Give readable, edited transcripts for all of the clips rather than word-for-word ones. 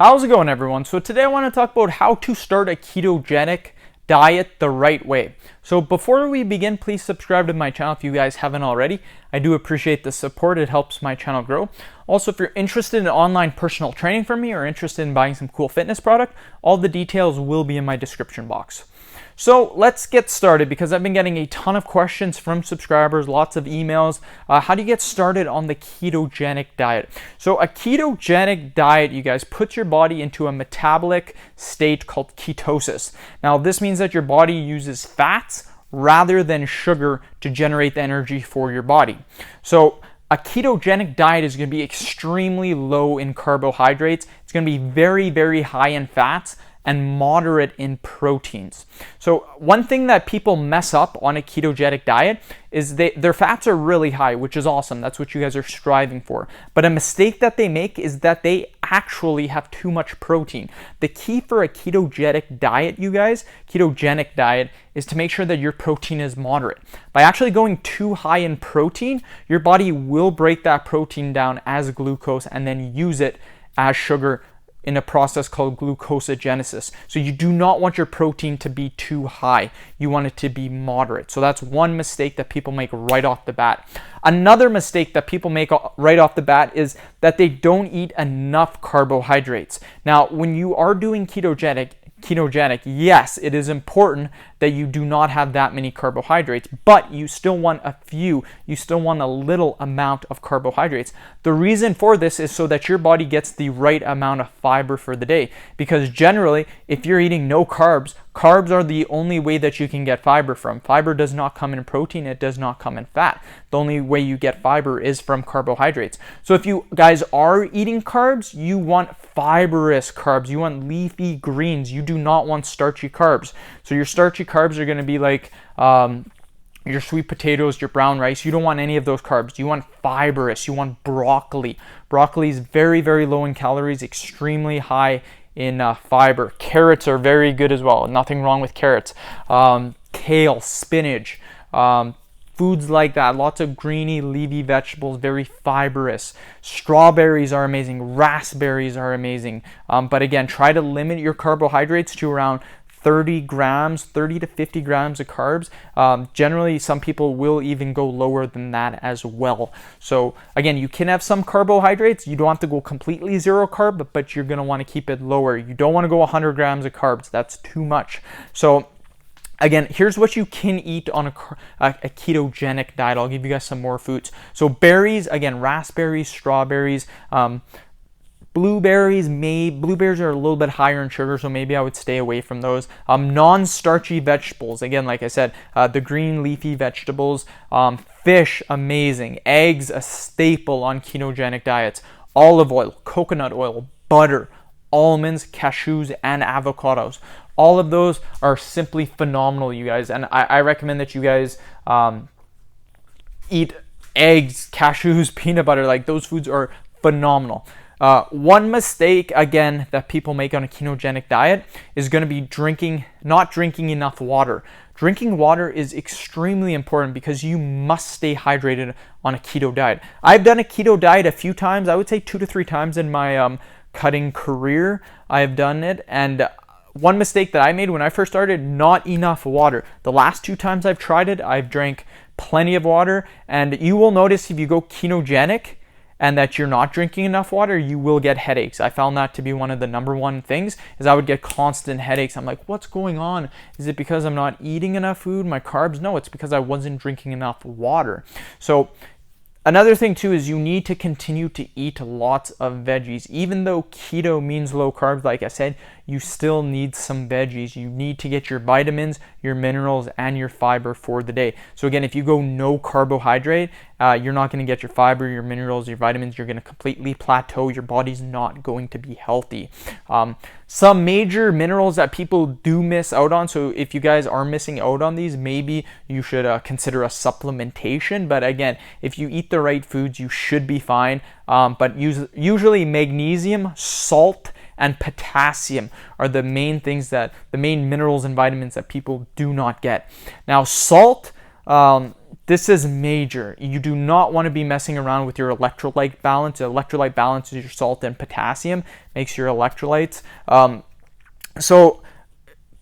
How's it going, everyone? So today I want to talk about how to start a ketogenic diet the right way. So before we begin, please subscribe to my channel if you guys haven't already. I do appreciate the support. It helps my channel grow. Also, if you're interested in online personal training from me or interested in buying some cool fitness product, all the details will be in my description box. So let's get started because I've been getting a ton of questions from subscribers, lots of emails. How do you get started on the ketogenic diet? So a ketogenic diet, you guys, puts your body into a metabolic state called ketosis. Now this means that your body uses fats rather than sugar to generate the energy for your body. So a ketogenic diet is going to be extremely low in carbohydrates. It's going to be very, very high in fats and moderate in proteins. So one thing that people mess up on a ketogenic diet is their fats are really high, which is awesome. That's what you guys are striving for. But a mistake that they make is that they actually have too much protein. The key for a ketogenic diet, you guys, is to make sure that your protein is moderate. By actually going too high in protein, your body will break that protein down as glucose and then use it as sugar in a process called glucosagenesis. So you do not want your protein to be too high. You want it to be moderate. So that's one mistake that people make right off the bat. Another mistake that people make right off the bat is that they don't eat enough carbohydrates. Now, when you are doing ketogenic, yes, it is important that you do not have that many carbohydrates, but you still want a few. You still want a little amount of carbohydrates. The reason for this is so that your body gets the right amount of fiber for the day. Because generally, if you're eating no carbs, carbs are the only way that you can get fiber from. Fiber does not come in protein, it does not come in fat. The only way you get fiber is from carbohydrates. So if you guys are eating carbs, you want fibrous carbs. You want leafy greens. You do not want starchy carbs. So your starchy carbs are going to be like your sweet potatoes, your brown rice. You don't want any of those carbs. You want fibrous. You want broccoli. Broccoli is very, very low in calories, extremely high in fiber. Carrots are very good as well. Nothing wrong with carrots. Kale, spinach, foods like that. Lots of greeny, leafy vegetables, very fibrous. Strawberries are amazing. Raspberries are amazing. But again, try to limit your carbohydrates to around 30 to 50 grams of carbs. Generally, some people will even go lower than that as well. So again, you can have some carbohydrates. You don't have to go completely zero carb, but you're gonna wanna keep it lower. You don't wanna go 100 grams of carbs. That's too much. So again, here's what you can eat on a ketogenic diet. I'll give you guys some more foods. So berries, again, raspberries, strawberries, blueberries are a little bit higher in sugar, so maybe I would stay away from those. Non-starchy vegetables, again, like I said, the green leafy vegetables. Fish, amazing. Eggs, a staple on ketogenic diets. Olive oil, coconut oil, butter, almonds, cashews, and avocados. All of those are simply phenomenal, you guys, and I recommend that you guys eat eggs, cashews, peanut butter. Like, those foods are phenomenal. One mistake, again, that people make on a ketogenic diet is going to be not drinking enough water. Drinking water is extremely important because you must stay hydrated on a keto diet. I've done a keto diet a few times. I would say 2 to 3 times in my cutting career. I've done it, and one mistake that I made when I first started, not enough water. The last 2 times I've tried it, I've drank plenty of water, and you will notice if you go ketogenic and that you're not drinking enough water, you will get headaches. I found that to be one of the number one things, is I would get constant headaches. I'm like, what's going on? Is it because I'm not eating enough food, my carbs? No, it's because I wasn't drinking enough water. So another thing too is you need to continue to eat lots of veggies. Even though keto means low carbs, like I said, you still need some veggies. You need to get your vitamins, your minerals, and your fiber for the day. So again, if you go no carbohydrate, you're not going to get your fiber, your minerals, your vitamins. You're going to completely plateau. Your body's not going to be healthy. Some major minerals that people do miss out on, so if you guys are missing out on these, maybe you should consider a supplementation. But again, if you eat the right foods, you should be fine. But usually magnesium, salt, and potassium are the main minerals and vitamins that people do not get. Now, salt, This is major. You do not want to be messing around with your electrolyte balance. The electrolyte balance is your salt and potassium, makes your electrolytes. So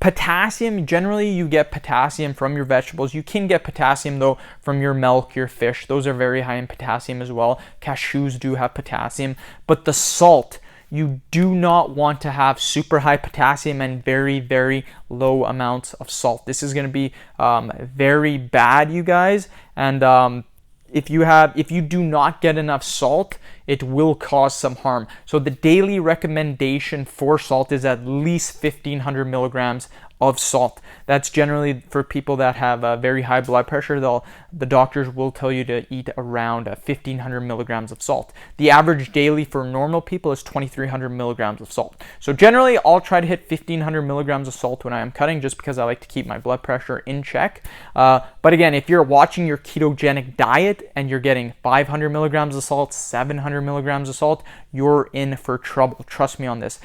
potassium, generally you get potassium from your vegetables. You can get potassium though from your milk, your fish. Those are very high in potassium as well. Cashews do have potassium. But the salt, you do not want to have super high potassium and very, very low amounts of salt. This is going to be very bad, you guys. And if you do not get enough salt, it will cause some harm. So the daily recommendation for salt is at least 1,500 milligrams of salt. That's generally for people that have very high blood pressure. The doctors will tell you to eat around 1,500 milligrams of salt. The average daily for normal people is 2,300 milligrams of salt. So generally, I'll try to hit 1,500 milligrams of salt when I am cutting, just because I like to keep my blood pressure in check. But again, if you're watching your ketogenic diet and you're getting 500 milligrams of salt, 700 milligrams of salt, you're in for trouble. Trust me on this.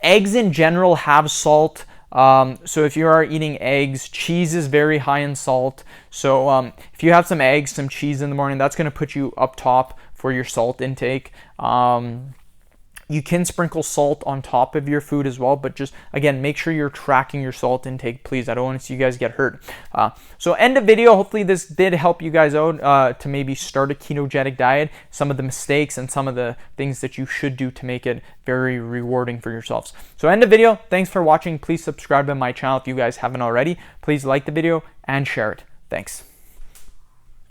Eggs in general have salt. So if you are eating eggs, cheese is very high in salt. So if you have some eggs, some cheese in the morning, that's going to put you up top for your salt intake. You can sprinkle salt on top of your food as well, but just, again, make sure you're tracking your salt intake, please. I don't want to see you guys get hurt. So end of video. Hopefully this did help you guys out to maybe start a ketogenic diet, some of the mistakes and some of the things that you should do to make it very rewarding for yourselves. So end of video. Thanks for watching. Please subscribe to my channel if you guys haven't already. Please like the video and share it. Thanks.